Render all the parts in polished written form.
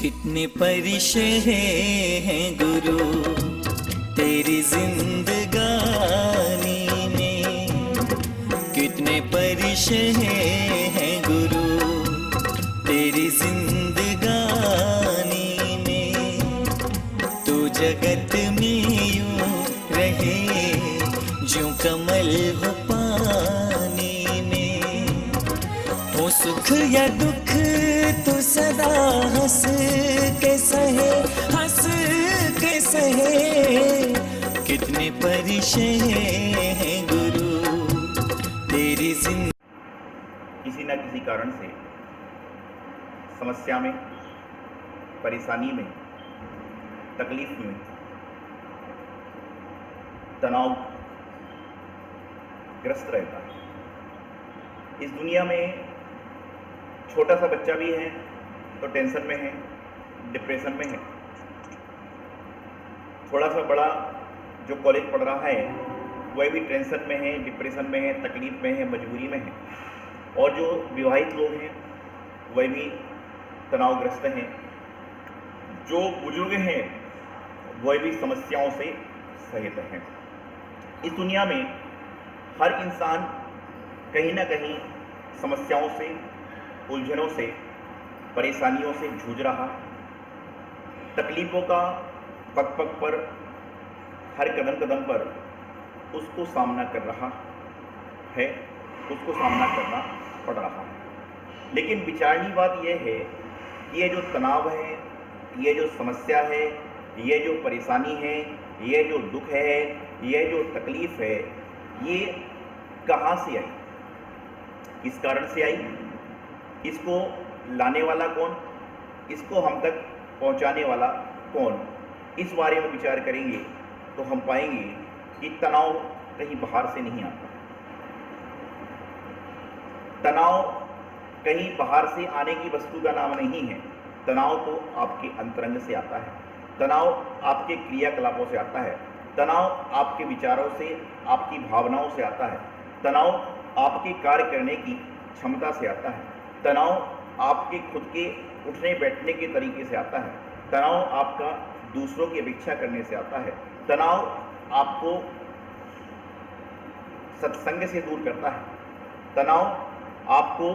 कितने परिशे हैं गुरु तेरी जिंदगानी में, कितने परिशे हैं गुरु तेरी जिंदगानी में। तू जगत में यूं रहे ज्यों कमल हो पानी में, हो सुख या दुख तो सदा हंस के सहे, हंस के सहे। कितने परिशे हैं गुरु तेरी जिंदगी। किसी न किसी कारण से समस्या में, परेशानी में, तकलीफ में, तनाव ग्रस्त रहता है। इस दुनिया में छोटा सा बच्चा भी है तो टेंशन में है, डिप्रेशन में है। थोड़ा सा बड़ा जो कॉलेज पढ़ रहा है वह भी टेंशन में है, डिप्रेशन में है, तकलीफ में है, मजबूरी में है। और जो विवाहित लोग हैं वह भी तनावग्रस्त हैं। जो बुजुर्ग हैं वह भी समस्याओं से सहित हैं। इस दुनिया में हर इंसान कहीं ना कहीं समस्याओं से, उलझनों से, परेशानियों से जूझ रहा, तकलीफ़ों का पग पग पर, हर कदम कदम पर उसको सामना कर रहा है, उसको सामना करना पड़ रहा है। लेकिन विचारनी बात यह है कि ये जो तनाव है, ये जो समस्या है, ये जो परेशानी है, ये जो दुख है, ये जो तकलीफ़ है, ये कहाँ से आई, किस कारण से आई, इसको लाने वाला कौन, इसको हम तक पहुंचाने वाला कौन, इस बारे में विचार करेंगे तो हम पाएंगे कि तनाव कहीं बाहर से नहीं आता। तनाव कहीं बाहर से आने की वस्तु का नाम नहीं है। तनाव तो आपके अंतरंग से आता है, तनाव आपके क्रियाकलापों से आता है, तनाव आपके विचारों से, आपकी भावनाओं से आता है, तनाव आपके कार्य करने की क्षमता से आता है, तनाव आपके खुद के उठने बैठने के तरीके से आता है, तनाव आपका दूसरों की अपेक्षा करने से आता है, तनाव आपको सत्संग से दूर करता है, तनाव आपको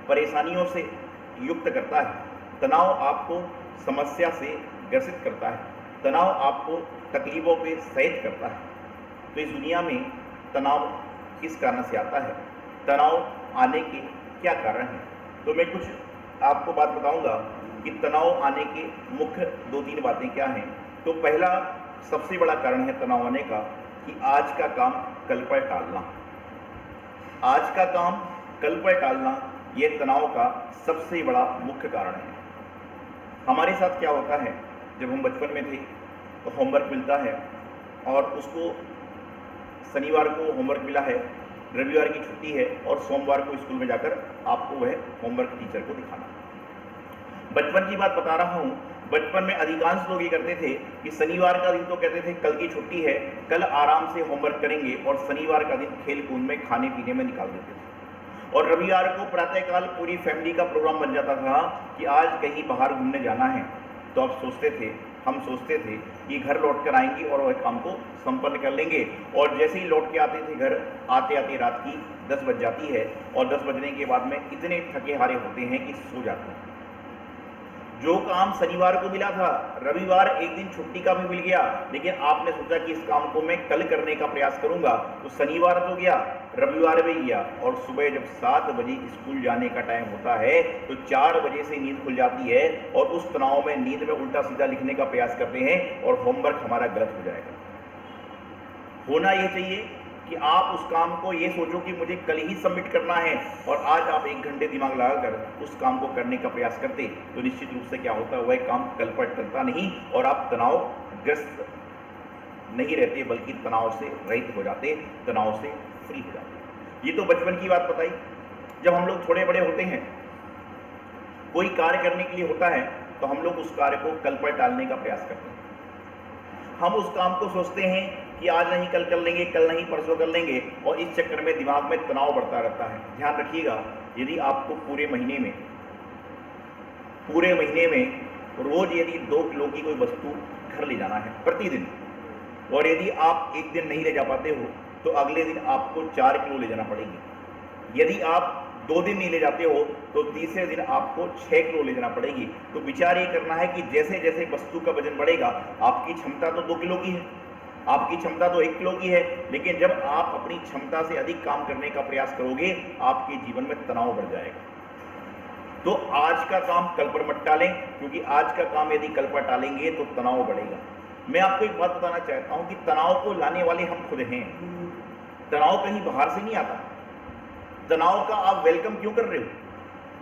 परेशानियों से युक्त करता है, तनाव आपको समस्या से ग्रसित करता है, तनाव आपको तकलीफों पे सहित करता है। तो इस दुनिया में तनाव किस कारण से आता है, तनाव आने के क्या कारण हैं? तो मैं कुछ आपको बात बताऊंगा कि तनाव आने के मुख्य 2-3 बातें क्या हैं। तो पहला सबसे बड़ा कारण है तनाव आने का कि आज का काम कल पर टालना। आज का काम कल पर टालना ये तनाव का सबसे बड़ा मुख्य कारण है। हमारे साथ क्या होता है, जब हम बचपन में थे तो होमवर्क मिलता है और उसको शनिवार को होमवर्क मिला है, रविवार की छुट्टी है और सोमवार को स्कूल में जाकर आपको वह होमवर्क टीचर को दिखाना। बचपन की बात बता रहा हूँ। बचपन में अधिकांश लोग ये करते थे कि शनिवार का दिन तो कहते थे कल की छुट्टी है, कल आराम से होमवर्क करेंगे, और शनिवार का दिन खेल कूद में, खाने पीने में निकाल देते थे। और रविवार को प्रातःकाल पूरी फैमिली का प्रोग्राम बन जाता था कि आज कहीं बाहर घूमने जाना है। तो हम सोचते थे कि घर लौट कर आएंगे और वह काम को संपन्न कर लेंगे। और जैसे ही लौट के आते थे घर, आते आते रात की 10 बज जाती है और 10 बजने के बाद में इतने थके हारे होते हैं कि सो जाते हैं। जो काम शनिवार को मिला था, रविवार एक दिन छुट्टी का भी मिल गया, लेकिन आपने सोचा कि इस काम को मैं कल करने का प्रयास करूंगा, तो शनिवार तो गया, रविवार भी गया, और सुबह जब 7 बजे स्कूल जाने का टाइम होता है तो 4 बजे से नींद खुल जाती है और उस तनाव में नींद में उल्टा सीधा लिखने का प्रयास करते हैं और होमवर्क हमारा गलत हो जाएगा। होना यह चाहिए कि आप उस काम को ये सोचो कि मुझे कल ही सबमिट करना है, और आज आप 1 घंटे दिमाग लगाकर उस काम को करने का प्रयास करते, तो निश्चित रूप से क्या होता है, वह काम कल पर टलता नहीं और आप तनावग्रस्त नहीं रहते, बल्कि तनाव से रहित हो जाते, तनाव से फ्री हो जाते। ये तो बचपन की बात बताई। जब हम लोग थोड़े बड़े होते हैं, कोई कार्य करने के लिए होता है तो हम लोग उस कार्य को कल पर टालने का प्रयास करते हैं। हम उस काम को सोचते हैं कि आज नहीं कल कर लेंगे, कल नहीं परसों कर लेंगे, और इस चक्कर में दिमाग में तनाव बढ़ता रहता है। ध्यान रखिएगा, यदि आपको पूरे महीने में पूरे महीने में रोज यदि 2 किलो की कोई वस्तु घर ले जाना है प्रतिदिन, और यदि आप एक दिन नहीं ले जा पाते हो तो अगले दिन आपको 4 किलो ले जाना पड़ेगी। यदि आप 2 दिन नहीं ले जाते हो तो तीसरे दिन आपको 6 किलो ले जाना पड़ेगी। तो विचार ये करना है कि जैसे जैसे वस्तु का वजन बढ़ेगा, आपकी क्षमता तो 2 किलो की है, आपकी क्षमता तो 1 किलो की है, लेकिन जब आप अपनी क्षमता से अधिक काम करने का प्रयास करोगे, आपके जीवन में तनाव बढ़ जाएगा। तो आज का काम कल पर मत टालें, क्योंकि आज का काम यदि कल पर टालेंगे तो तनाव बढ़ेगा। मैं आपको एक बात बताना चाहता हूं कि तनाव को लाने वाले हम खुद हैं। तनाव कहीं बाहर से नहीं आता। तनाव का आप वेलकम क्यों कर रहे हो?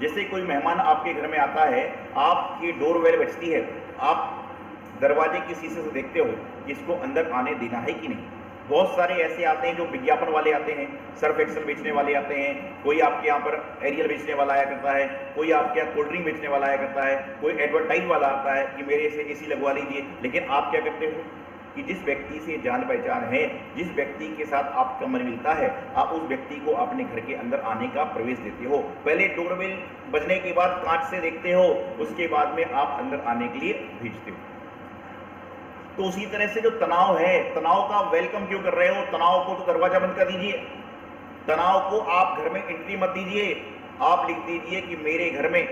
जैसे कोई मेहमान आपके घर में आता है, आपकी डोर बेल बजती है, आप दरवाजे के शीशे से देखते हो कि इसको अंदर आने देना है कि नहीं। बहुत सारे ऐसे आते हैं जो विज्ञापन वाले आते हैं, सर्फ एक्सेल बेचने वाले आते हैं, कोई आपके यहाँ पर एरियल बेचने वाला आया करता है, कोई आपके यहाँ कोल्ड ड्रिंक बेचने वाला आया करता है, कोई एडवर्टाइज वाला आता है कि मेरे से एसी लगवा लीजिए। लेकिन आप क्या करते हो कि जिस व्यक्ति से जान पहचान है, जिस व्यक्ति के साथ आपका मन मिलता है, आप उस व्यक्ति को अपने घर के अंदर आने का प्रवेश देते हो। पहले डोरबेल बजने के बाद कांच से देखते हो, उसके बाद में आप अंदर आने के लिए भेजते हो। तो उसी तरह से जो तनाव है, तनाव का वेलकम क्यों कर रहे हो? तनाव को तो दरवाजा बंद कर दीजिए। तनाव को आप घर में एंट्री मत दीजिए। आप लिख दीजिए कि मेरे घर में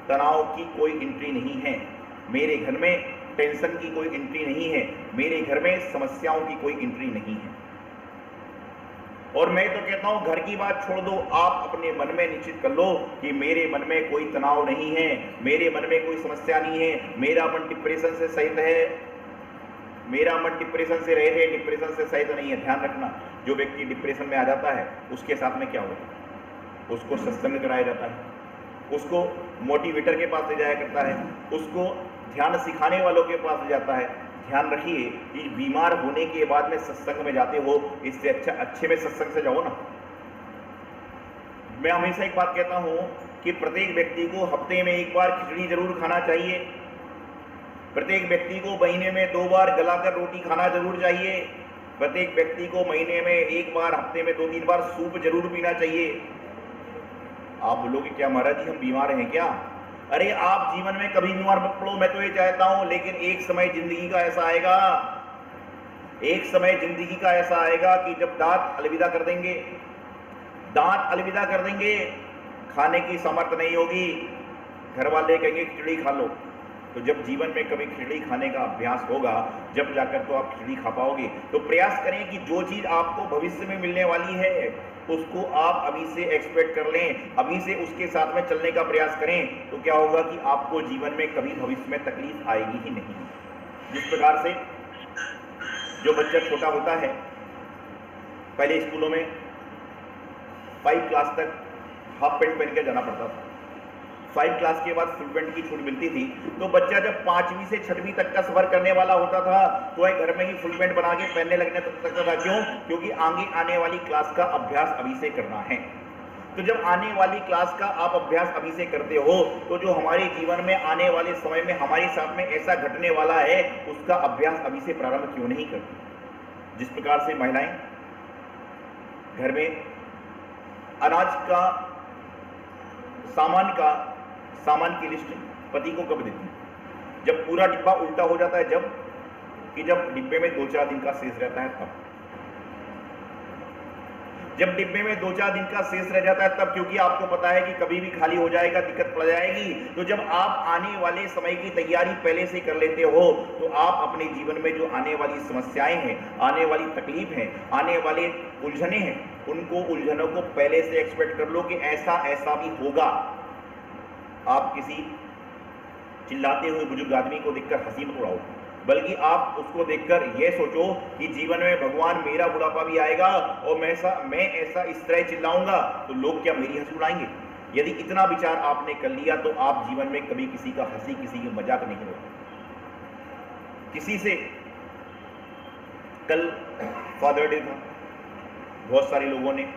तनाव की कोई एंट्री नहीं है, मेरे घर में टेंशन की कोई एंट्री नहीं है, मेरे घर में समस्याओं की कोई एंट्री नहीं है। और मैं तो कहता हूं घर की बात छोड़ दो, आप अपने मन में निश्चित कर लो कि मेरे मन में कोई तनाव नहीं है, मेरे मन में कोई समस्या नहीं है, मेरा मन डिप्रेशन से सहित है, मेरा मन डिप्रेशन से रहित है, डिप्रेशन से सहित नहीं है। ध्यान रखना, जो व्यक्ति डिप्रेशन में आ जाता है उसके साथ में क्या होता है? उसको सत्संग कराया जाता है, उसको मोटिवेटर के पास ले जाया करता है, उसको ध्यान सिखाने वालों के पास ले जाता है। ध्यान रखिए कि बीमार होने के बाद में सत्संग में जाते हो, इससे अच्छा अच्छे में सत्संग से जाओ ना। मैं हमेशा एक बात कहता हूं कि प्रत्येक व्यक्ति को हफ्ते में 1 बार खिचड़ी जरूर खाना चाहिए, प्रत्येक व्यक्ति को महीने में 2 बार गलाकर रोटी खाना जरूर चाहिए, प्रत्येक व्यक्ति को महीने में 1 बार, हफ्ते में 2-3 बार सूप जरूर पीना चाहिए। आप बोलोगे क्या महाराज जी हम बीमार हैं क्या? अरे आप जीवन में कभी बीमार मत पड़ो, मैं तो ये चाहता हूं, लेकिन एक समय जिंदगी का ऐसा आएगा, एक समय जिंदगी का ऐसा आएगा कि जब दांत अलविदा कर देंगे, दांत अलविदा कर देंगे, खाने की सामर्थ्य नहीं होगी, घर वाले कहेंगे खिचड़ी खा लो। तो जब जीवन में कभी खिचड़ी खाने का अभ्यास होगा, जब जाकर तो आप खिचड़ी खा पाओगे। तो प्रयास करें कि जो चीज आपको भविष्य में मिलने वाली है उसको आप अभी से एक्सपेक्ट कर लें, अभी से उसके साथ में चलने का प्रयास करें। तो क्या होगा कि आपको जीवन में कभी भविष्य में तकलीफ आएगी ही नहीं। जिस प्रकार से जो बच्चा छोटा होता है, पहले स्कूलों में 5 क्लास तक हाफ पैंट पहन के जाना पड़ता था, 5 क्लास के बाद फुल पैंट की छूट मिलती थी। तो बच्चा जब 5वीं से 6वीं तक का सफर करने वाला होता था तो वह घर में ही फुल पैंट बना के पहनने लगने लगता था। क्यों? क्योंकि आगे आने वाली क्लास का अभ्यास अभी से करना है। तो जब आने वाली क्लास का आप अभ्यास अभी से करते हो तो जो हमारे जीवन में आने वाले समय में हमारे साथ में ऐसा घटने वाला है उसका अभ्यास अभी से प्रारंभ क्यों नहीं करती? जिस प्रकार से महिलाएं घर में अनाज का सामान की लिस्ट पति को कब देती है? जब पूरा डिब्बा उल्टा हो जाता है, जब डिब्बे में 2-4 दिन का शेष रहता है तब। जब डिब्बे में 2-4 दिन का शेष रह जाता है तब, क्योंकि आपको पता है कि कभी भी खाली हो जाएगा, दिक्कत पड़ जाएगी। तो जब आप आने वाले समय की तैयारी पहले से कर लेते हो तो आप अपने जीवन में जो आने वाली समस्याएं हैं, आने वाली तकलीफ है, आने वाले उलझने हैं, उनको उलझनों को पहले से एक्सपेक्ट कर लो कि ऐसा ऐसा भी होगा। आप किसी चिल्लाते हुए बुजुर्ग आदमी को देखकर हंसी मत उड़ाओ, बल्कि आप उसको देखकर यह सोचो कि जीवन में भगवान मेरा बुढ़ापा भी आएगा और मैं ऐसा इस तरह चिल्लाऊंगा तो लोग क्या मेरी हंसी उड़ाएंगे? यदि इतना विचार आपने कर लिया तो आप जीवन में कभी किसी का हंसी, किसी की मजाक नहीं करोगे। किसी से कल फादर डे था, बहुत सारे लोगों ने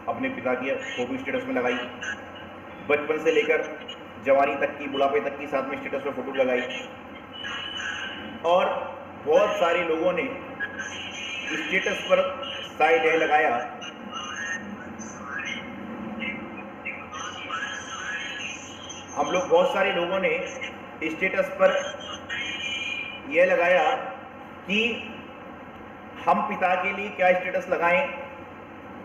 अपने पिता की फोटो स्टेटस में लगाई, बचपन से लेकर जवानी तक की, बुढ़ापे तक की साथ में स्टेटस में फोटो लगाई, और बहुत सारे लोगों ने स्टेटस पर साइड है लगाया हम लोग बहुत सारे लोगों ने स्टेटस पर यह लगाया कि हम पिता के लिए क्या स्टेटस लगाएं,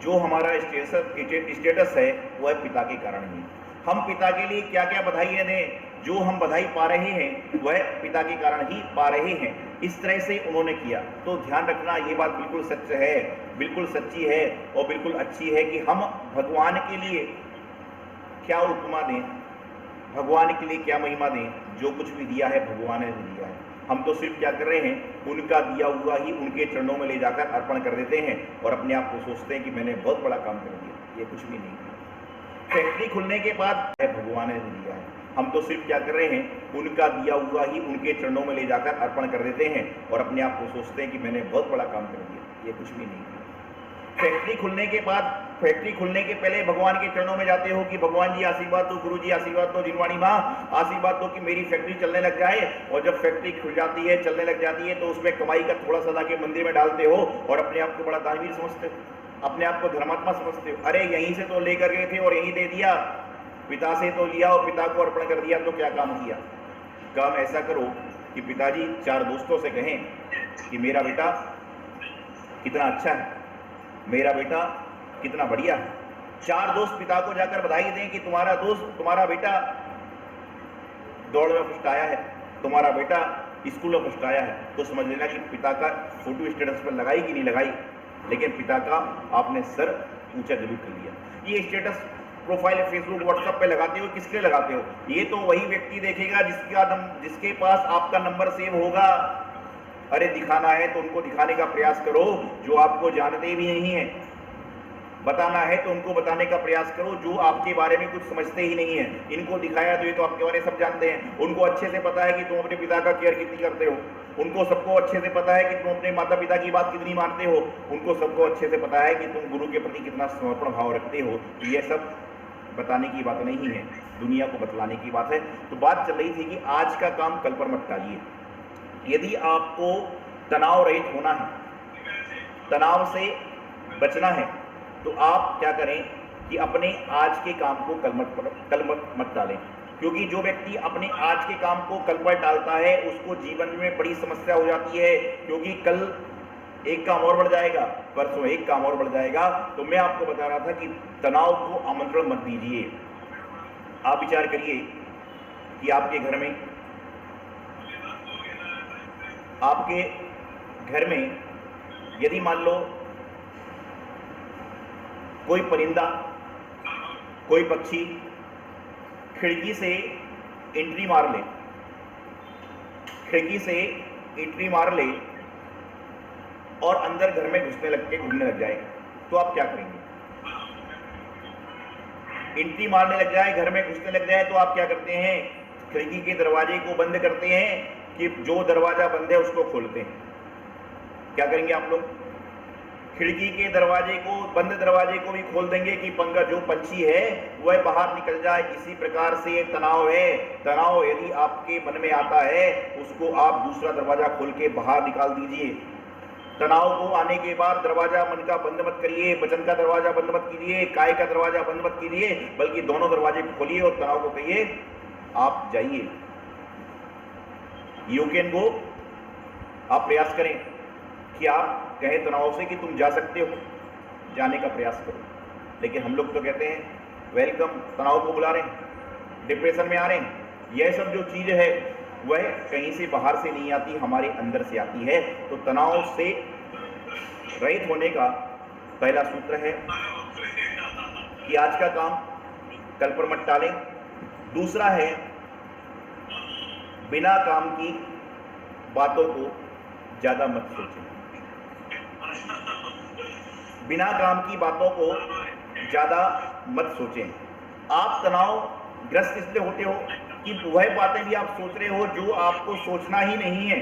जो हमारा स्टेटस है वह पिता के कारण ही। हम पिता के लिए क्या क्या बधाइयाँ दें, जो हम बधाई पा रहे हैं वह पिता के कारण ही पा रहे हैं। इस तरह से उन्होंने किया। तो ध्यान रखना, ये बात बिल्कुल सच है, बिल्कुल सच्ची है और बिल्कुल अच्छी है कि हम भगवान के लिए क्या उपमा दें, भगवान के लिए क्या महिमा दें। जो कुछ भी दिया है भगवान ने दिया है, हम तो सिर्फ क्या कर रहे हैं, उनका दिया हुआ ही उनके चरणों में ले जाकर अर्पण कर देते हैं और अपने आप को सोचते हैं कि मैंने बहुत बड़ा काम कर दिया। ये कुछ भी नहीं। फैक्ट्री खुलने के बाद भगवान ने दिया है, हम तो सिर्फ क्या कर रहे हैं, उनका दिया हुआ ही उनके चरणों में ले जाकर अर्पण कर देते हैं और अपने आप को सोचते हैं कि मैंने बहुत बड़ा काम कर दिया। ये कुछ भी नहीं। फैक्ट्री खुलने के बाद, फैक्ट्री खुलने के पहले भगवान के चरणों में जाते हो कि भगवान जी आशीर्वाद दो, गुरु जी आशीर्वाद दो, जिनवाणी माँ आशीर्वाद दो कि मेरी फैक्ट्री चलने लग जाए। और जब फैक्ट्री खुल जाती है, चलने लग जाती है, तो उसमें कमाई का थोड़ा सा लाके मंदिर में डालते हो और अपने आप को बड़ा दानवीर समझते हो, अपने आप को धर्मात्मा समझते हो। अरे यहीं से तो लेकर गए थे और यहीं दे दिया, पिता से तो लिया और पिता को अर्पण कर दिया, तो क्या काम किया। काम ऐसा करो कि पिताजी 4 दोस्तों से कहें कि मेरा बेटा कितना अच्छा है, मेरा बेटा कितना बढ़िया है। 4 दोस्त पिता को जाकर बधाई दें कि तुम्हारा दोस्त, तुम्हारा बेटा दौड़ में फर्स्ट आया है, तुम्हारा बेटा स्कूल में फर्स्ट आया है। तो समझ लेना कि पिता का फोटो स्टेटस पर लगाई कि नहीं लगाई, लेकिन पिता का आपने सर ऊंचा जरूर कर लिया। ये स्टेटस प्रोफाइल फेसबुक व्हाट्सएप पे लगाते हो, किसके लिए लगाते हो। ये तो वही व्यक्ति देखेगा जिसके पास आपका नंबर सेव होगा। अरे दिखाना है तो उनको दिखाने का प्रयास करो जो आपको जानते भी नहीं है, बताना है तो उनको बताने का प्रयास करो जो आपके बारे में कुछ समझते ही नहीं है। इनको दिखाया तो ये तो आपके बारे में सब जानते हैं। उनको अच्छे से पता है कि तुम अपने पिता का केयर कितनी करते हो, उनको सबको अच्छे से पता है कि तुम अपने माता पिता की बात कितनी मानते हो, उनको सबको अच्छे से पता है कि तुम गुरु के प्रति कितना समर्पण भाव रखते हो। ये सब बताने की बात नहीं है, दुनिया को बतलाने की बात है। तो बात चल रही थी कि आज का काम कल पर मत टालिए। यदि आपको तनाव रहित होना है, तनाव से बचना है, तो आप क्या करें कि अपने आज के काम को कल मत टालें। क्योंकि जो व्यक्ति अपने आज के काम को कल पर टालता है उसको जीवन में बड़ी समस्या हो जाती है। क्योंकि कल एक काम और बढ़ जाएगा, परसों एक काम और बढ़ जाएगा। तो मैं आपको बता रहा था कि तनाव को आमंत्रण मत दीजिए। आप विचार करिए कि आपके घर में यदि मान लो कोई परिंदा, कोई पक्षी खिड़की से एंट्री मार ले, खिड़की से एंट्री मार ले और अंदर घर में घूमने लग जाए, तो आप क्या करेंगे। एंट्री मारने लग जाए, घर में घुसने लग जाए, तो आप क्या करते हैं, खिड़की के दरवाजे को बंद करते हैं कि जो दरवाजा बंद है उसको खोलते हैं। क्या करेंगे आप लोग, खिड़की के दरवाजे को, बंद दरवाजे को भी खोल देंगे कि जो पंछी है वह बाहर निकल जाए। इसी प्रकार से ये तनाव है। तनाव यदि आपके मन में आता है उसको आप दूसरा दरवाजा खोल के बाहर निकाल दीजिए। तनाव को आने के बाद दरवाजा मन का बंद मत करिए, वचन का दरवाजा बंद मत कीजिए, काय का दरवाजा बंद मत कीजिए, बल्कि दोनों दरवाजे को खोलिए और तनाव को कहिए आप जाइए, यू कैन गो। आप प्रयास करें कि आप कहें तनाव से कि तुम जा सकते हो, जाने का प्रयास करो। लेकिन हम लोग तो कहते हैं वेलकम, तनाव को बुला रहे हैं, डिप्रेशन में आ रहे हैं। यह सब जो चीज़ है वह कहीं से बाहर से नहीं आती, हमारे अंदर से आती है। तो तनाव से रहित होने का पहला सूत्र है कि आज का काम कल पर मत टालें। दूसरा है बिना काम की बातों को ज़्यादा मत सोचें। बिना काम की बातों को ज़्यादा मत सोचें। आप तनाव ग्रस्त इसलिए होते हो कि वह बातें भी आप सोच रहे हो जो आपको सोचना ही नहीं है।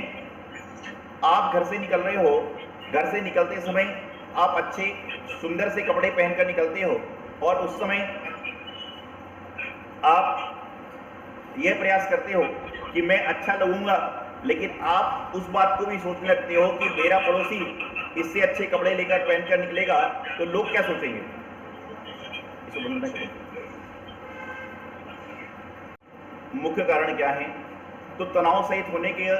आप घर से निकल रहे हो, घर से निकलते समय आप अच्छे सुंदर से कपड़े पहनकर निकलते हो और उस समय आप यह प्रयास करते हो कि मैं अच्छा लगूंगा, लेकिन आप उस बात को भी सोचने लगते हो कि मेरा पड़ोसी इससे अच्छे कपड़े लेकर पहनकर निकलेगा तो लोग क्या सोचेंगे। इसको बंद ना करें। मुख्य कारण क्या हैं? तो तनाव सहित होने के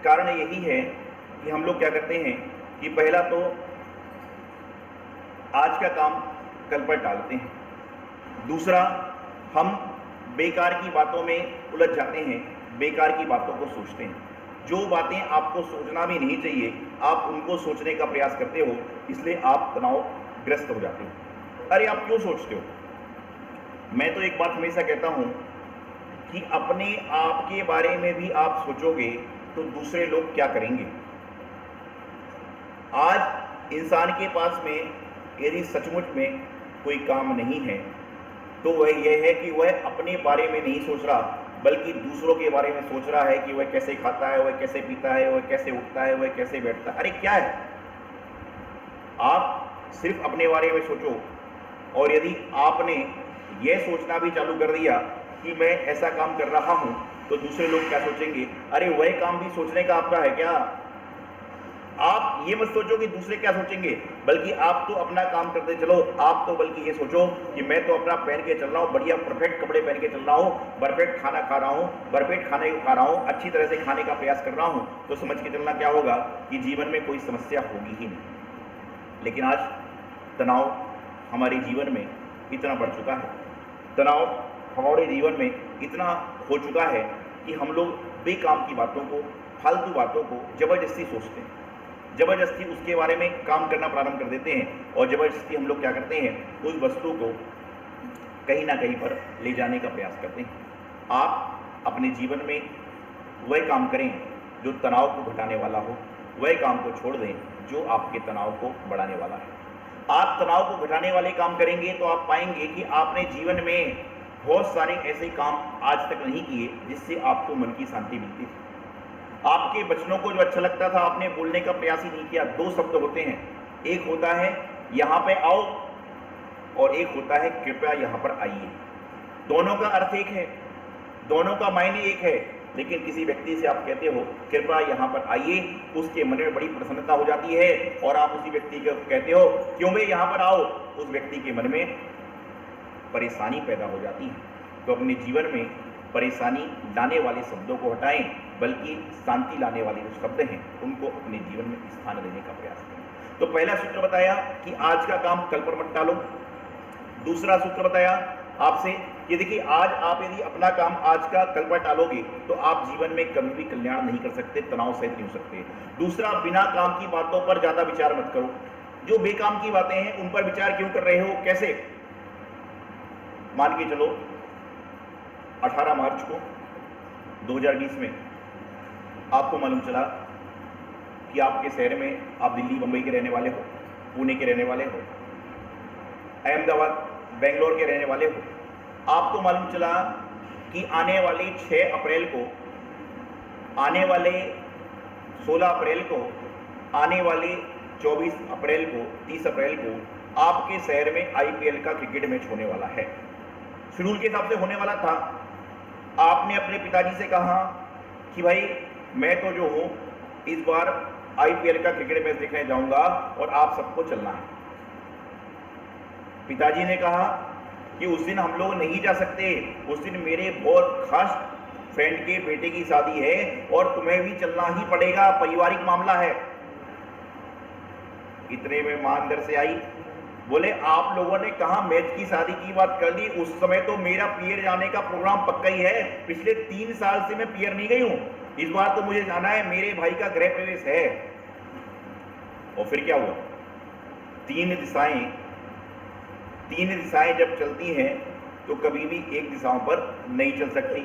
कारण यही है कि हम लोग क्या करते हैं कि पहला तो आज का काम कल पर टालते हैं। दूसरा, हम बेकार की बातों में उलझ जाते हैं, बेकार की बातों को सोचते हैं। जो बातें आपको सोचना भी नहीं चाहिए, आप उनको सोचने का प्रयास करते हो, इसलिए आप तनावग्रस्त हो जाते हो। अरे आप क्यों सोचते हो? मैं तो एक बात हमेशा कहता हूं कि अपने आप के बारे में भी आप सोचोगे तो दूसरे लोग क्या करेंगे। आज इंसान के पास में यदि सचमुच में कोई काम नहीं है तो वह यह है कि वह अपने बारे में नहीं सोच रहा, बल्कि दूसरों के बारे में सोच रहा है कि वह कैसे खाता है, वह कैसे पीता है, वह कैसे उठता है, वह कैसे बैठता है। अरे क्या है, आप सिर्फ अपने बारे में सोचो। और यदि आपने यह सोचना भी चालू कर दिया कि मैं ऐसा काम कर रहा हूं तो दूसरे लोग क्या सोचेंगे, अरे वह काम भी सोचने का आपका है क्या। आप ये मत सोचो कि दूसरे क्या सोचेंगे, बल्कि आप तो अपना काम करते चलो। आप तो बल्कि ये सोचो कि मैं तो अपना पहन के चल रहा हूँ, बढ़िया परफेक्ट कपड़े पहन के चल रहा हूँ, परफेक्ट खाना खा रहा हूँ, परफेक्ट खाने को खा रहा हूँ, अच्छी तरह से खाने का प्रयास कर रहा हूँ। तो समझ के चलना क्या होगा कि जीवन में कोई समस्या होगी ही नहीं। लेकिन आज तनाव हमारे जीवन में इतना बढ़ चुका है, तनाव हमारे जीवन में इतना हो चुका है कि हम लोग बेकाम की बातों को, फालतू बातों को जबरदस्ती सोचते हैं, जबरदस्ती उसके बारे में काम करना प्रारंभ कर देते हैं और जबरदस्ती हम लोग क्या करते हैं, उस वस्तु को कहीं ना कहीं पर ले जाने का प्रयास करते हैं। आप अपने जीवन में वह काम करें जो तनाव को घटाने वाला हो, वह काम को छोड़ दें जो आपके तनाव को बढ़ाने वाला है। आप तनाव को घटाने वाले काम करेंगे तो आप पाएंगे कि आपने जीवन में बहुत सारे ऐसे काम आज तक नहीं किए जिससे आपको मन की शांति मिलती थी। आपके बचनों को जो अच्छा लगता था आपने बोलने का प्रयास ही नहीं किया। दो शब्द होते हैं, एक होता है यहाँ पे आओ और एक होता है कृपया यहाँ पर आइए। दोनों का अर्थ एक है, दोनों का मायने एक है, लेकिन किसी व्यक्ति से आप कहते हो कृपया यहाँ पर आइए, उसके मन में बड़ी प्रसन्नता हो जाती है और आप उसी व्यक्ति को कहते हो क्यों भाई यहाँ पर आओ, उस व्यक्ति के मन में परेशानी पैदा हो जाती है। तो अपने जीवन में परेशानी लाने वाले शब्दों को हटाएं, बल्कि शांति लाने वाले जो शब्द हैं उनको अपने जीवन में स्थान देने का प्रयास करें। तो पहला सूत्र बताया कि आज का काम कल पर मत टालो। दूसरा सूत्र बताया आपसे कि देखिए आज आप यदि अपना काम आज का कल पर टालोगे तो आप जीवन में कभी भी कल्याण नहीं कर सकते, तनाव सहित नहीं हो सकते। दूसरा, बिना काम की बातों पर ज्यादा विचार मत करो। जो बेकाम की बातें हैं उन पर विचार क्यों कर रहे हो, कैसे? मान के चलो 18 मार्च को 2020 में आपको मालूम चला कि आपके शहर में, आप दिल्ली मुंबई के रहने वाले हो, पुणे के रहने वाले हो, अहमदाबाद बेंगलोर के रहने वाले हो, आपको मालूम चला कि आने वाली 6 अप्रैल को, आने वाले 16 अप्रैल को, आने वाले 24 अप्रैल को, 30 अप्रैल को आपके शहर में IPL का क्रिकेट मैच होने वाला है। शेड्यूल के हिसाब से होने वाला था। आपने अपने पिताजी से कहा कि भाई मैं तो जो हूँ इस बार IPL का क्रिकेट मैच देखने जाऊंगा और आप सबको चलना है। पिताजी ने कहा कि उस दिन हम लोग नहीं जा सकते, उस दिन मेरे बहुत खास फ्रेंड के बेटे की शादी है और तुम्हें भी चलना ही पड़ेगा, पारिवारिक मामला है। इतने में मां अंदर से आई, बोले आप लोगों ने कहा मैच की शादी की बात कर दी, उस समय तो मेरा पियर जाने का प्रोग्राम पक्का ही है। पिछले 3 साल से मैं पियर नहीं गई हूं, इस बार तो मुझे जाना है, मेरे भाई का गृह प्रवेश है। और फिर क्या हुआ? तीन दिशाएं जब चलती हैं तो कभी भी एक दिशाओं पर नहीं चल सकती।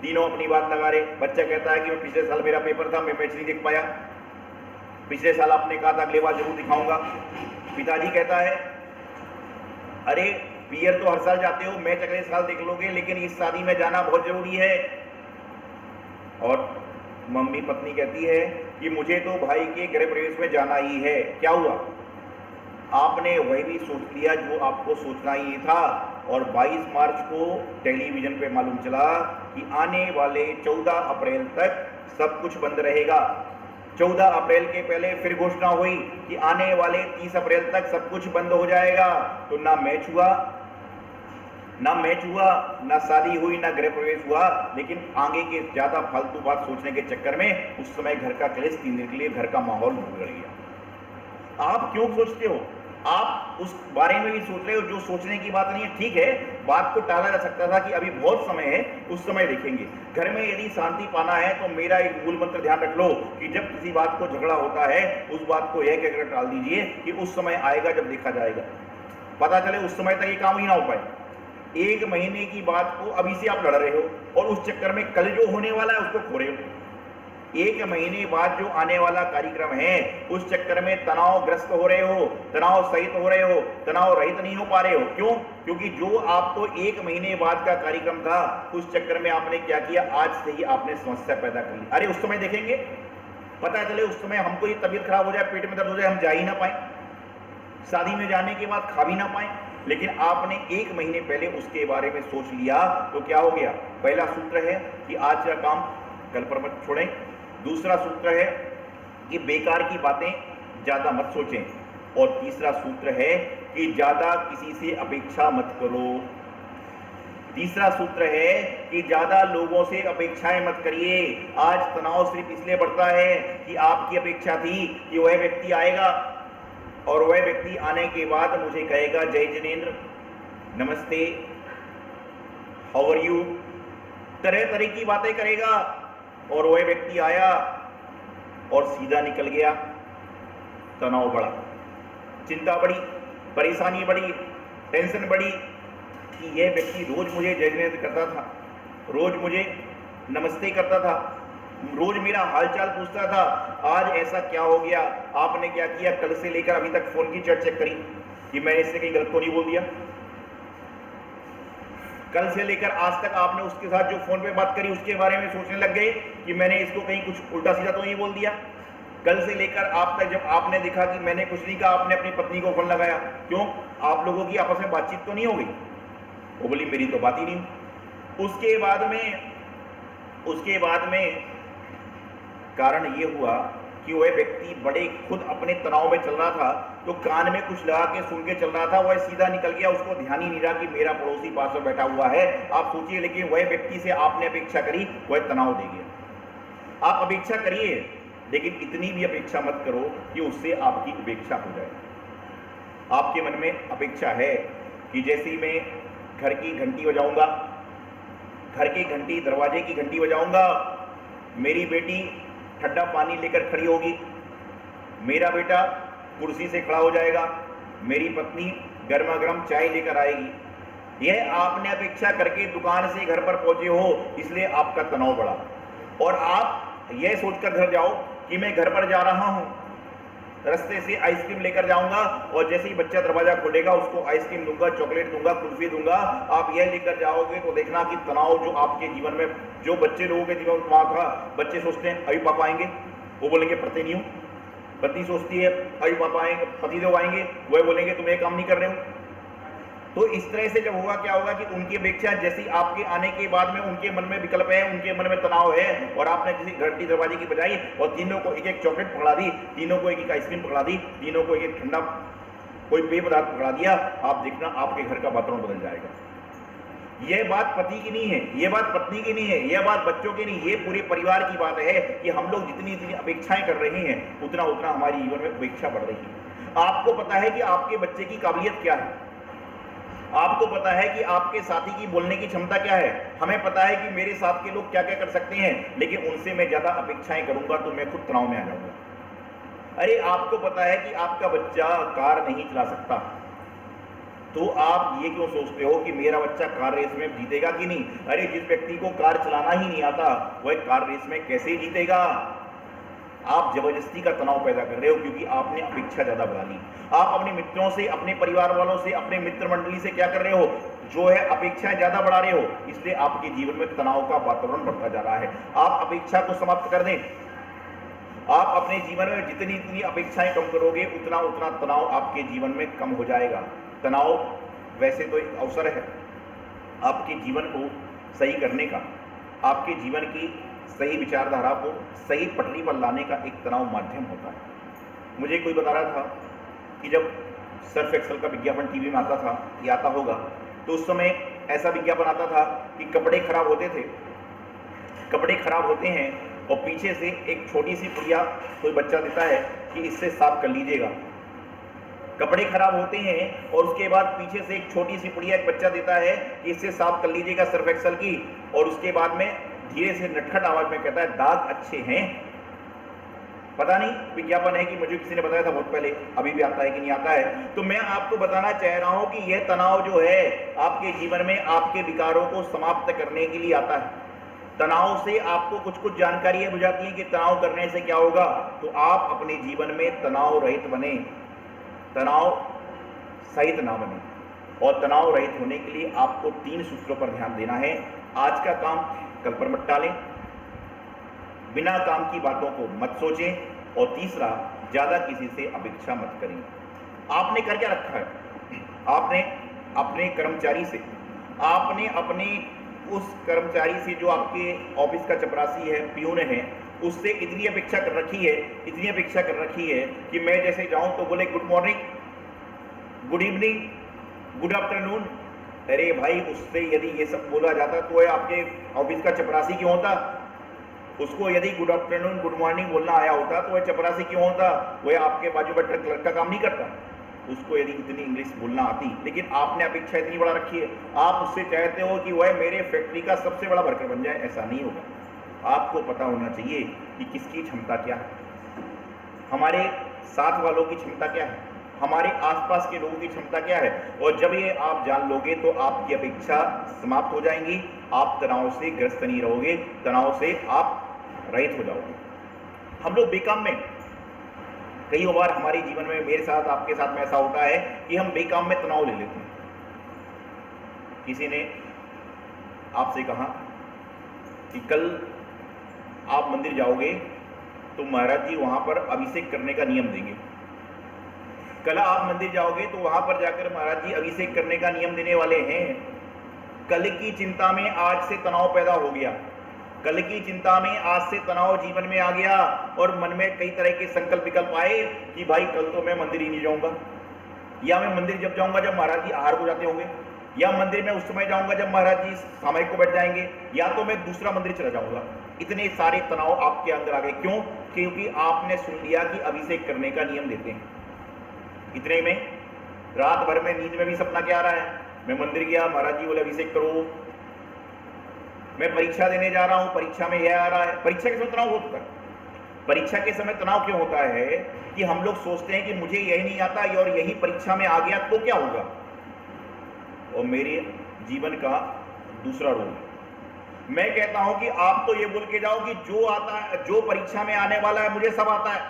तीनों अपनी बात लगा रहे। बच्चा कहता है कि मैं पिछले साल मेरा पेपर था, मैं मैच नहीं देख पाया। पिछले साल आपने कहा था अगले बार जरूर दिखाऊंगा। पिताजी कहता है अरे पियर तो हर साल जाते हो, मैच अगले साल देख लोगे, लेकिन इस शादी में जाना बहुत जरूरी है। और मम्मी पत्नी कहती है कि मुझे तो भाई के गृह प्रवेश में जाना ही है। क्या हुआ? आपने वही भी सोच लिया जो आपको सोचना ही था। और 22 मार्च को टेलीविजन पे मालूम चला कि आने वाले 14 अप्रैल तक सब कुछ बंद रहेगा। 14 अप्रैल के पहले फिर घोषणा हुई कि आने वाले 30 अप्रैल तक सब कुछ बंद हो जाएगा। तो ना मैच हुआ, ना मैच हुआ, ना शादी हुई, ना गृह प्रवेश हुआ, लेकिन आगे के ज्यादा फालतू बात सोचने के चक्कर में उस समय घर का क्लेश 3 दिन के लिए घर का माहौल बिगड़ गया। आप क्यों सोचते हो? आप उस बारे में भी सोच रहे हो जो सोचने की बात नहीं है। ठीक है, बात को टाला जा सकता था कि अभी बहुत समय है, उस समय देखेंगे। घर में यदि शांति पाना है तो मेरा एक मूल मंत्र ध्यान रख लो कि जब किसी बात को झगड़ा होता है, उस बात को यह कहकर टाल दीजिए कि उस समय आएगा जब देखा जाएगा। पता चले उस समय तक ये काम ही ना हो पाए। 1 महीने की बात को अभी से आप लड़ रहे हो और उस चक्कर में कल जो होने वाला है उसको खो रहे हो। 1 महीने बाद जो आने वाला कार्यक्रम है उस चक्कर में तनावग्रस्त हो रहे हो, तनाव सहित हो रहे हो, तनाव रहित नहीं हो पा रहे हो। क्यों? क्योंकि जो आपको 1 महीने बाद का कार्यक्रम था उस चक्कर में आपने क्या किया, आज से ही आपने समस्या पैदा कर ली। अरे उस समय देखेंगे, पता चले उस समय हमको ये तबीयत खराब हो जाए, पेट में दर्द हो जाए, हम जा ही ना पाए, शादी में जाने के बाद खा भी ना पाए, लेकिन आपने 1 महीने पहले उसके बारे में सोच लिया तो क्या हो गया। पहला सूत्र है कि आज का काम कल पर मत छोड़ें। दूसरा सूत्र है कि बेकार की बातें ज्यादा मत सोचें। और तीसरा सूत्र है कि ज्यादा किसी से अपेक्षा मत करो। तीसरा सूत्र है कि ज्यादा लोगों से अपेक्षाएं मत करिए। आज तनाव सिर्फ इसलिए बढ़ता है कि आपकी अपेक्षा थी कि वह व्यक्ति आएगा और वह व्यक्ति आने के बाद मुझे कहेगा जय जिनेंद्र, नमस्ते, हाउ आर यू, तरह तरह की बातें करेगा। और वह व्यक्ति आया और सीधा निकल गया। तनाव बढ़ा, चिंता बढ़ी, परेशानी बढ़ी, टेंशन बढ़ी कि यह व्यक्ति रोज मुझे जय जिनेंद्र करता था, रोज मुझे नमस्ते करता था, रोज मेरा हालचाल पूछता था, आज ऐसा क्या हो गया। आपने क्या किया, कल से लेकर अभी तक फोन की चर्चा चेक करी कि मैंने इससे कहीं गलत तो नहीं बोल दिया। कल से लेकर आज तक आपने उसके साथ जो फोन पे बात करी उसके बारे में सोचने लग गए कि मैंने इसको कहीं कुछ उल्टा सीधा तो नहीं बोल दिया। कल से लेकर आप तक जब आपने देखा कि मैंने कुछ नहीं कहा, आपने अपनी पत्नी को फोन लगाया। क्यों? आप लोगों की आपस में बातचीत तो नहीं हो गई? वो बोली मेरी तो बात ही नहीं। उसके बाद में कारण ये हुआ कि वह व्यक्ति बड़े खुद अपने तनाव में चल रहा था तो कान में कुछ लगा के सुन के चल रहा था, वह सीधा निकल गया। उसको ध्यान ही नहीं रहा कि मेरा पड़ोसी पास में बैठा हुआ है। आप सोचिए, लेकिन वह व्यक्ति से आपने अपेक्षा करी, वह तनाव दे गया। आप अपेक्षा करिए, लेकिन इतनी भी अपेक्षा मत करो कि उससे आपकी उपेक्षा हो जाए। आपके मन में अपेक्षा है कि जैसे ही मैं घर की घंटी बजाऊंगा, घर की घंटी, दरवाजे की घंटी बजाऊंगा, मेरी बेटी ठंडा पानी लेकर खड़ी होगी, मेरा बेटा कुर्सी से खड़ा हो जाएगा, मेरी पत्नी गर्मा गर्म चाय लेकर आएगी। यह आपने अपेक्षा करके दुकान से घर पर पहुंचे हो, इसलिए आपका तनाव बढ़ा। और आप यह सोचकर घर जाओ कि मैं घर पर जा रहा हूं, रास्ते से आइसक्रीम लेकर जाऊंगा और जैसे ही बच्चा दरवाजा खोलेगा उसको आइसक्रीम दूंगा, चॉकलेट दूंगा, कुल्फी दूंगा। आप यह लेकर जाओगे तो देखना कि तनाव जो आपके जीवन में, जो बच्चे लोगों के जीवन में तनाव था, बच्चे सोचते हैं अभी पापा आएंगे, वो बोलेंगे पढ़ते नहीं हो। पत्नी सोचती है अभी पापा आएंगे, पतिदेव आएंगे, वह बोलेंगे तुम ये काम नहीं कर रहे हो। तो इस तरह से जब होगा, क्या होगा कि उनकी अपेक्षा जैसी आपके आने के बाद में उनके मन में विकल्प है, उनके मन में तनाव है, और आपने किसी घंटी दरवाजे की बजाई और तीनों को एक एक चॉकलेट पकड़ा दी, तीनों को एक एक आइसक्रीम पकड़ा दी, तीनों को एक एक ठंडा कोई पेय पदार्थ पकड़ा दिया, आप देखना आपके घर का वातावरण बदल जाएगा। यह बात पति की नहीं है, यह बात पत्नी की नहीं है, यह बात बच्चों की नहीं, ये पूरे परिवार की बात है कि हम लोग जितनी अपेक्षाएं कर रहे हैं उतना उतना हमारे जीवन में अपेक्षा बढ़ रही है। आपको पता है कि आपके बच्चे की काबिलियत क्या है, आपको पता है कि आपके साथी की बोलने की क्षमता क्या है, हमें पता है कि मेरे साथ के लोग क्या क्या कर सकते हैं, लेकिन उनसे मैं ज्यादा अपेक्षाएं करूंगा तो मैं खुद तनाव में आ जाऊंगा। अरे आपको पता है कि आपका बच्चा कार नहीं चला सकता, तो आप ये क्यों सोचते हो कि मेरा बच्चा कार रेस में जीतेगा कि नहीं? अरे जिस व्यक्ति को कार चलाना ही नहीं आता वह कार रेस में कैसे जीतेगा? आप जबरदस्ती का तनाव पैदा कर रहे हो क्योंकि आपने अपेक्षा ज्यादा बढ़ा ली। आप अपने मित्रों से, अपने परिवार वालों से, अपने मित्र मंडली से क्या कर रहे हो, जो है अपेक्षाएं ज्यादा बढ़ा रहे हो, इसलिए आपके जीवन में तनाव का वातावरण बढ़ता जा रहा है। आप अपेक्षा को समाप्त कर दें। आप अपने जीवन में जितनी इतनी अपेक्षाएं कम करोगे उतना उतना तनाव आपके जीवन में कम हो जाएगा। तनाव वैसे तो एक अवसर है आपके जीवन को सही करने का, आपके जीवन की सही विचारधारा को सही पटरी पर लाने का एक तनाव माध्यम होता है। मुझे कोई बता रहा था कि जब सर्फ एक्सेल का विज्ञापन टीवी में आता था, या आता होगा, तो उस समय ऐसा विज्ञापन आता था कि कपड़े खराब होते थे, कपड़े खराब होते हैं और पीछे से एक छोटी सी पुड़िया कोई बच्चा देता है कि इससे साफ कर लीजिएगा। कपड़े खराब होते हैं और उसके बाद पीछे से एक छोटी सी पुड़िया एक बच्चा देता है कि इससे साफ कर लीजिएगा सर्फ एक्सेल की, और उसके बाद में धीरे से नटखट आवाज में कहता है दाग अच्छे हैं। पता नहीं विज्ञापन है कि मुझे किसी ने बताया था बहुत पहले, अभी भी आता है कि नहीं आता है। तो मैं आपको बताना चाह रहा हूं कि यह तनाव जो है आपके जीवन में आपके विकारों को समाप्त करने के लिए आता है। तनाव से आपको कुछ कुछ जानकारी हो जाती है कि तनाव करने से क्या होगा, तो आप अपने जीवन में तनाव रहित बने, तनाव सहित ना बने। और तनाव रहित होने के लिए आपको 3 सूत्रों पर ध्यान देना है। आज का काम कल पर मत टालें, बिना काम की बातों को मत सोचें, और तीसरा, ज्यादा किसी से अपेक्षा मत करें। आपने कर क्या रखा है? आपने अपने कर्मचारी से, आपने अपने उस कर्मचारी से जो आपके ऑफिस का चपरासी है, प्यून है, उससे इतनी अपेक्षा कर रखी है, इतनी अपेक्षा कर रखी है कि मैं जैसे जाऊं तो बोले good morning, good evening, good afternoon. अरे भाई, उससे यदि ये सब बोला जाता तो ये आपके ऑफिस का चपरासी क्यों होता? उसको यदि गुड आफ्टरनून गुड मॉर्निंग बोलना आया होता तो वह चपरासी क्यों होता? वह आपके बाजू बैठकर क्लर्क का काम नहीं करता, उसको यदि इतनी इंग्लिश बोलना आती। लेकिन आपने अपेक्षा इतनी बड़ा रखी है, आप उससे चाहते हो कि वह मेरे फैक्ट्री का सबसे बड़ा वर्कर बन जाए। ऐसा नहीं होगा। आपको पता होना चाहिए कि किसकी क्षमता क्या है, हमारे साथ वालों की क्षमता क्या है, हमारे आसपास के लोगों की क्षमता क्या है। और जब ये आप जान लोगे तो आपकी अपेक्षा समाप्त हो जाएंगी, आप तनाव से ग्रस्त नहीं रहोगे, तनाव से आप रहित हो जाओगे। हम लोग बेकाम में, कई बार हमारे जीवन में, मेरे साथ आपके साथ में ऐसा होता है कि हम बेकाम में तनाव ले लेते हैं। किसी ने आपसे कहा कि कल आप मंदिर जाओगे तो महाराज जी वहां पर अभिषेक करने का नियम देंगे। कल आप मंदिर जाओगे तो वहां पर जाकर महाराज जी अभिषेक करने का नियम देने वाले हैं। कल की चिंता में आज से तनाव पैदा हो गया, कल की चिंता में आज से तनाव जीवन में आ गया, और मन में कई तरह के संकल्प विकल्प आए कि भाई कल तो मैं मंदिर ही नहीं जाऊंगा, या मैं मंदिर जब जाऊंगा जब महाराज जी आहार को जाते होंगे, या मंदिर में उस समय जाऊंगा जब महाराज जी सामयिक को बैठ जाएंगे, या तो मैं दूसरा मंदिर चला जाऊंगा। इतने सारे तनाव आपके अंदर आ गए। क्यों? क्योंकि आपने सुन लिया कि अभिषेक करने का नियम देते हैं। इतने में रात भर में नींद में भी सपना क्या आ रहा है, मैं मंदिर गया, महाराज जी बोले अभिषेक करो, मैं परीक्षा देने जा रहा हूं, परीक्षा में यह आ रहा है। परीक्षा के समय तनाव होता है। परीक्षा के समय तनाव क्यों होता है कि हम लोग सोचते हैं कि मुझे यही नहीं आता और यही परीक्षा में आ गया तो क्या होगा। और मेरे जीवन का दूसरा रोल, मैं कहता हूं कि आप तो ये बोल के जाओ कि जो आता है, जो परीक्षा में आने वाला है मुझे सब आता है।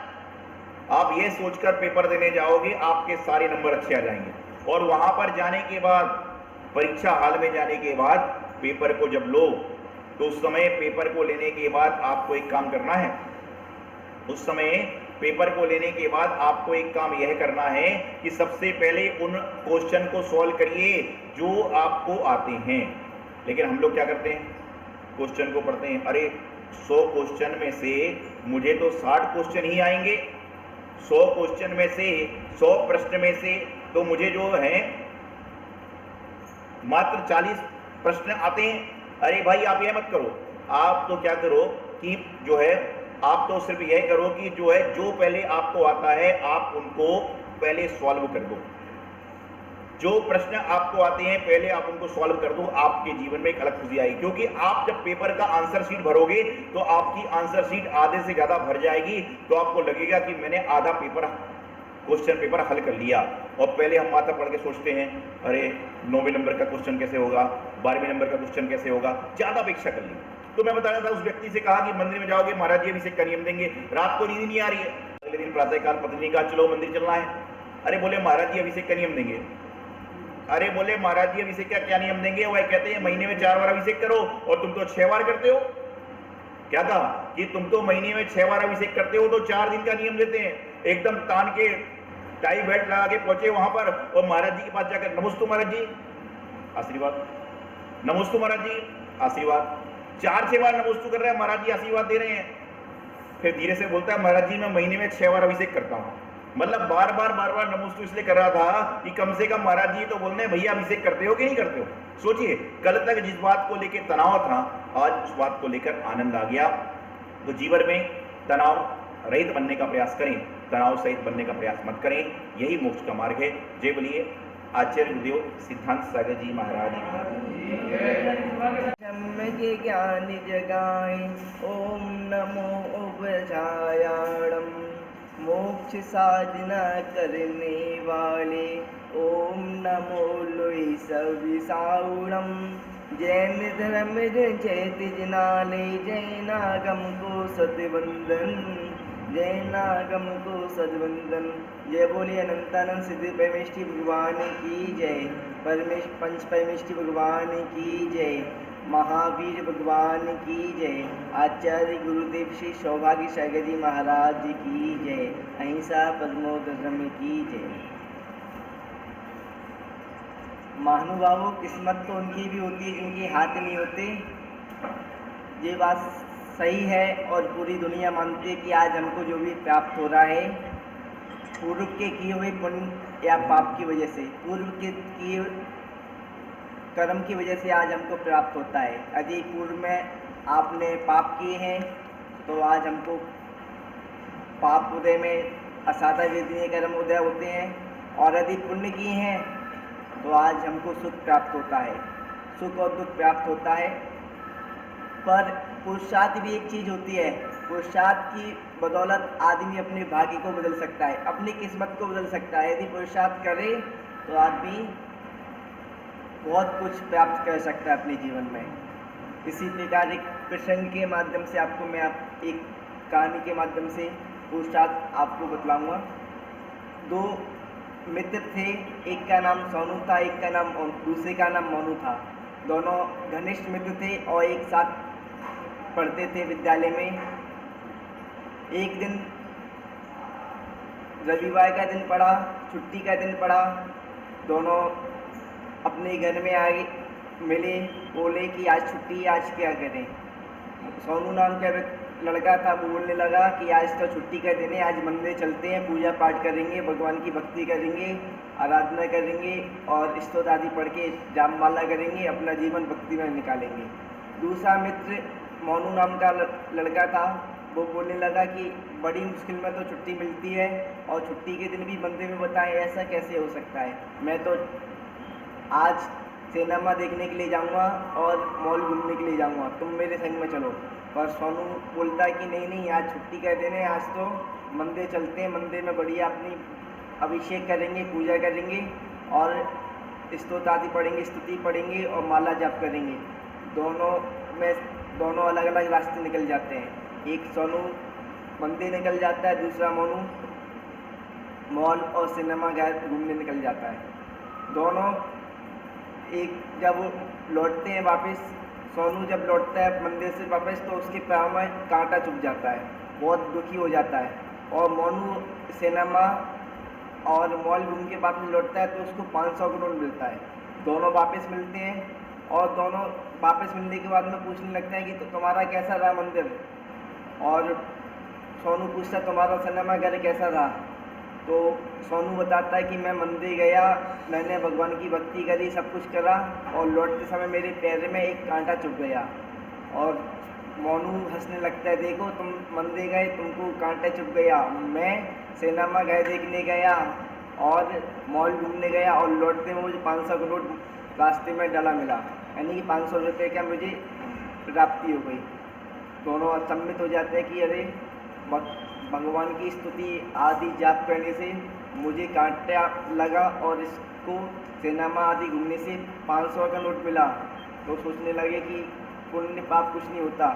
आप ये सोचकर पेपर देने जाओगे, आपके सारे नंबर अच्छे आ जाएंगे। और वहां पर जाने के बाद, परीक्षा हाल में जाने के बाद, पेपर को जब लो तो उस समय पेपर को लेने के बाद आपको एक काम करना है। उस समय पेपर को लेने के बाद आपको एक काम यह करना है कि सबसे पहले उन क्वेश्चन को सॉल्व करिए जो आपको आते हैं। लेकिन हम लोग क्या करते हैं, क्वेश्चन को पढ़ते हैं, अरे 100 क्वेश्चन में से मुझे तो 60 क्वेश्चन ही आएंगे, 100 क्वेश्चन में से, 100 प्रश्न में से तो मुझे जो है मात्र 40 प्रश्न आते हैं। अरे भाई, आप यह मत करो, आप तो क्या करो कि जो है आप तो सिर्फ यह करो कि जो है जो पहले आपको आता है आप उनको पहले सॉल्व कर दो। जो प्रश्न आपको आते हैं पहले आप उनको सॉल्व कर दो, आपके जीवन में एक अलग खुशी आएगी। क्योंकि आप जब पेपर का आंसर शीट भरोगे तो आपकी आंसर शीट आधे से ज्यादा भर जाएगी, तो आपको लगेगा कि मैंने आधा पेपर, क्वेश्चन पेपर हल कर लिया। और पहले हम माथा पढ़ के सोचते हैं, अरे 9वें नंबर का क्वेश्चन कैसे होगा, 12वें नंबर का क्वेश्चन कैसे होगा, ज्यादा अपेक्षा कर ली। तो मैं बता रहा था, उस व्यक्ति से कहा कि मंदिर में जाओगे, महाराज जी अभिषेक का नियम देंगे। रात को नींद नहीं आ रही है, अगले दिन प्रातःकाल पत्नी ने कहा चलो मंदिर चलना है। अरे बोले महाराज जी अभिषेक का नियम देंगे। अरे बोले महाराज जी अभिषेक का क्या नियम देंगे? वह कहते हैं महीने में 4 बार अभिषेक करो, और तुम तो 6 बार करते हो। क्या कहा कि तुम तो महीने में 6 बार अभिषेक करते हो, तो 4 दिन का नियम देते हैं। एकदम तान के टाई बेल्ट लगा के पहुंचे वहां पर, और महाराज जी के पास जाकर नमस्ते महाराज जी आशीर्वाद, नमस्ते महाराज जी आशीर्वाद। 4-6 बार नमस्ते कर रहे हैं, महाराज जी आशीर्वाद दे रहे हैं। फिर धीरे से बोलता है, महाराज जी मैं महीने में 6 बार अभिषेक करता हूं। मतलब बार बार नमोस्तु इसलिए कर रहा था कि कम से कम महाराज जी तो बोलने भैया अभिषेक करते हो कि नहीं करते हो। सोचिए, कल तक जिस बात को लेकर तनाव था, आज उस बात को लेकर आनंद आ गया। तो जीवन में तनाव रहित बनने का प्रयास करें, तनाव सहित बनने का प्रयास मत करें, यही मोक्ष का मार्ग है। जय बोलिए आचार्य गुरुदेव सिद्धांत सागर जी महाराज के ज्ञान जगाए। ओम नमो उपजायाणम मोक्ष साधना करने वाले। ओम नमो लोई सविसाउणम जैन धर्म जैत जनाले। जैनागम को सतवंदन, जैनागम को सदवंदन। जय बोलिए अनंतानंद सिद्धि परमेष्टि भगवान की जय। पंच परमेष्टि भगवान की जय। महावीर भगवान की जय। आचार्य गुरुदेव श्री सौभाग्य सागर जी महाराज की जय। अहिंसा परमो धर्म की जय। महानुभावों, किस्मत तो उनकी भी होती है जिनके हाथ नहीं होते, ये बात सही है। और पूरी दुनिया मानती है कि आज हमको जो भी प्राप्त हो रहा है पूर्व के किए हुए पुण्य या पाप की वजह से, पूर्व के किए कर्म की वजह से आज हमको प्राप्त होता है। यदि पूर्व में आपने पाप किए हैं तो आज हमको पाप उदय में असाधा वेदनीय कर्म उदय होते हैं। और यदि पुण्य किए हैं तो आज हमको सुख प्राप्त होता है, सुख और दुख प्राप्त होता है। पर पुरुषार्थ भी एक चीज़ होती है, पुरुषार्थ की बदौलत आदमी अपने भाग्य को बदल सकता है, अपनी किस्मत को बदल सकता है। यदि पुरुषार्थ करे तो आदमी बहुत कुछ प्राप्त कर सकता है अपने जीवन में। इसी प्रकार एक प्रसंग के माध्यम से आपको मैं एक कहानी के माध्यम से पुरुषार्थ आपको बतलाऊंगा। दो मित्र थे, एक का नाम सोनू था, एक का नाम दूसरे का नाम मोनू था। दोनों घनिष्ठ मित्र थे और एक साथ पढ़ते थे विद्यालय में। एक दिन रविवार का दिन पड़ा, छुट्टी का दिन पड़ा। दोनों अपने घर में आए, मिले, बोले कि आज छुट्टी है, आज क्या करें। सोनू नाम का लड़का था, वो बोलने लगा कि आज तो छुट्टी का दिन है, आज मंदिर चलते हैं, पूजा पाठ करेंगे, भगवान की भक्ति करेंगे, आराधना करेंगे और स्तोत्र आदि पढ़ के जाप माला करेंगे, अपना जीवन भक्ति में निकालेंगे। दूसरा मित्र मोनू नाम का लड़का था, वो बोलने लगा कि बड़ी मुश्किल में तो छुट्टी मिलती है और छुट्टी के दिन भी मंदिर में बताएं, ऐसा कैसे हो सकता है। मैं तो आज सिनेमा देखने के लिए जाऊंगा और मॉल घूमने के लिए जाऊंगा, तुम मेरे संग में चलो। पर सोनू बोलता है कि नहीं नहीं, आज छुट्टी का दिन है, आज तो मंदिर चलते हैं, मंदिर में बढ़िया अपनी अभिषेक करेंगे, पूजा करेंगे और स्तोत्र आदि पढ़ेंगे, स्तुति पढ़ेंगे और माला जाप करेंगे। दोनों अलग अलग रास्ते निकल जाते हैं। एक सोनू मंदिर निकल जाता है, दूसरा मोनू मॉल और सिनेमा घर घूमने निकल जाता है। दोनों एक जब लौटते हैं वापस, सोनू जब लौटता है मंदिर से वापस तो उसके पैर में कांटा चुभ जाता है, बहुत दुखी हो जाता है। और मोनू सिनेमा और मॉल घूम के वापस लौटता है तो उसको 500 का नोट मिलता है। दोनों वापस मिलते हैं और दोनों वापस मिलने के बाद में पूछने लगते हैं कि तो तुम्हारा कैसा रहा मंदिर। और सोनू पूछता है तुम्हारा सिनेमा घर कैसा रहा। तो सोनू बताता है कि मैं मंदिर गया, मैंने भगवान की भक्ति करी, सब कुछ करा और लौटते समय मेरे पैर में एक कांटा चुभ गया। और मोनू हंसने लगता है, देखो तुम मंदिर गए, तुमको कांटा चुभ गया, मैं सिनेमा घर देखने गया और मॉल घूमने गया और लौटते में मुझे 500 का नोट रास्ते में डाला मिला, यानी कि 500 रुपये का मुझे प्राप्ति हो गई। दोनों सम्मित हो जाते हैं कि अरे भगवान की स्तुति आदि जाप करने से मुझे कांटा लगा और इसको सिनेमा आदि घूमने से 500 का नोट मिला। तो सोचने लगे कि पुण्य पाप कुछ नहीं होता,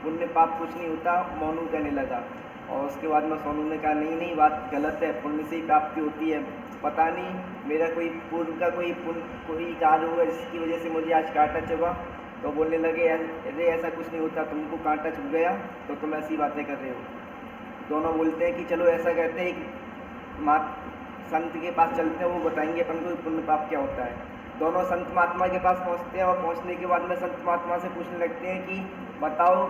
पुण्य पाप कुछ नहीं होता, मोनू कहने लगा। और उसके बाद में सोनू ने कहा नहीं नहीं, बात गलत है, पुण्य से ही प्राप्ति होती है। पता नहीं मेरा कोई पूर्व का कोई कार्य हुआ जिसकी वजह से मुझे आज कांटा चुभा। तो बोलने लगे अरे ऐसा कुछ नहीं होता, तुमको कांटा चुभ गया तो तुम ऐसी बातें कर रहे हो। दोनों बोलते हैं कि चलो ऐसा करते हैं, संत के पास चलते हैं, वो बताएंगे अपन को पुण्य पाप क्या होता है। दोनों संत महात्मा के पास पहुंचते हैं और पहुंचने के बाद में संत महात्मा से पूछने लगते हैं कि बताओ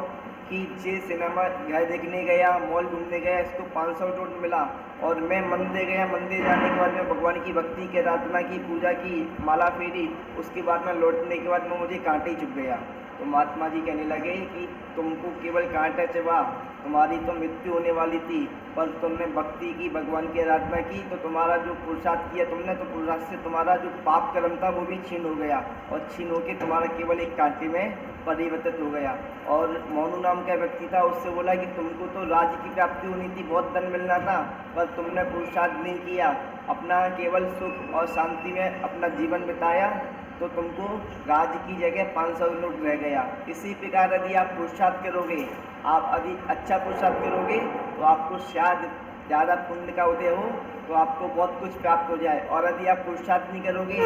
कि जे सिनेमा घर देखने गया, मॉल घूमने गया, इसको 500 नोट मिला, और मैं मंदिर गया, मंदिर जाने के बाद में भगवान की भक्ति की आराधना की, पूजा की, माला फेरी, उसके बाद में लौटने के बाद में मुझे कांटे ही चुभ गया। तो महात्मा जी कहने लगे कि तुमको केवल कांटा चुभा, तुम्हारी तो मृत्यु होने वाली थी, पर तुमने भक्ति की, भगवान की आराधना की, तो तुम्हारा जो पुरुषार्थ किया तुमने, तो पुरुषार्थ से तुम्हारा जो पाप कर्म था वो भी छीन हो गया, और छीन होकर तुम्हारा केवल एक कांटे में परिवर्तित हो गया। और मोनू नाम का व्यक्ति था, उससे बोला कि तुमको तो राज्य की प्राप्ति होनी थी, बहुत धन मिलना था, पर तुमने पुरुषार्थ नहीं किया, अपना केवल सुख और शांति में अपना जीवन बिताया, तो तुमको राज्य की जगह 500 नोट रह गया। इसी प्रकार यदि आप पुरुषार्थ करोगे, आप यदि अच्छा पुरुषार्थ करोगे, तो आपको शायद ज़्यादा पुण्य का उदय हो, तो आपको बहुत कुछ प्राप्त हो जाए, और यदि आप पुरुषार्थ नहीं करोगे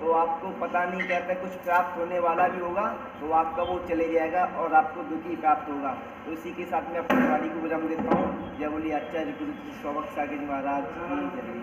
तो आपको पता नहीं कहते कुछ प्राप्त होने वाला भी होगा, तो आपका वो चले जाएगा और आपको दुखी प्राप्त होगा। तो इसी के साथ मैं अपनी वाणी को विराम देता हूँ। जय बोलिए आचार्य गुरु श्री स्वभक्त सागर जी महाराज की जय।